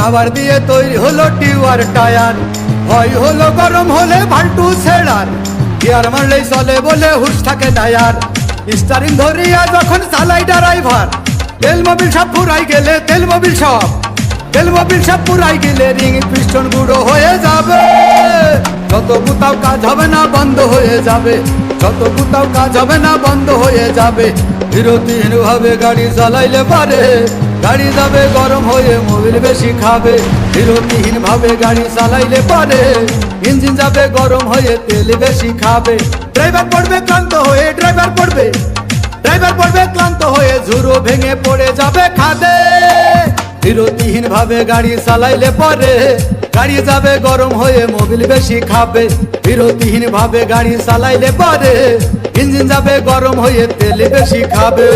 Rubber দিয়ে তৈরি হলো টিউয়ার টায়ার, ভয় হলো গরম হলে ভাল্টু ছেড়ার, গিয়ার মারলেই চলে বলে হুশ থাকে টায়ার, স্টারিং ধরিয়া যখন চালাই ড্রাইভার, তেল মোবিল সব ফুরাই গেলে তেল মোবিল সব পুরাই গেলে রিং পিস্টন গুঁড়ো হয়ে যাবে, যত কোথাও কাজ হবে না বন্ধ হয়ে যাবে, যত কোথাও কাজ হবে না বন্ধ হয়ে যাবে। বিরতিহীন ভাবে গাড়ি চালাইলে পারে গাড়ি যাবে গরম হয়ে মোবিল বেশি খাবে, বিরতিহীন ভাবে গাড়ি চালাইলে পারে ইঞ্জিন যাবে গরম হয়ে তেল বেশি খাবে। ড্রাইভার পড়বে ক্লান্ত হয়ে ড্রাইভার পড়বে ক্লান্ত হয়ে ঝুরো ভেঙে পড়ে যাবে খাদে, বিরতিহীন ভাবে গাড়ি চালাইলে পরে গাড়ি যাবে গরম হয়ে মোবিল বেশি খাবে, বিরতিহীন ভাবে গাড়ি চালাইলে পরে ইঞ্জিন যাবে গরম হয়ে তেল বেশি খাবে।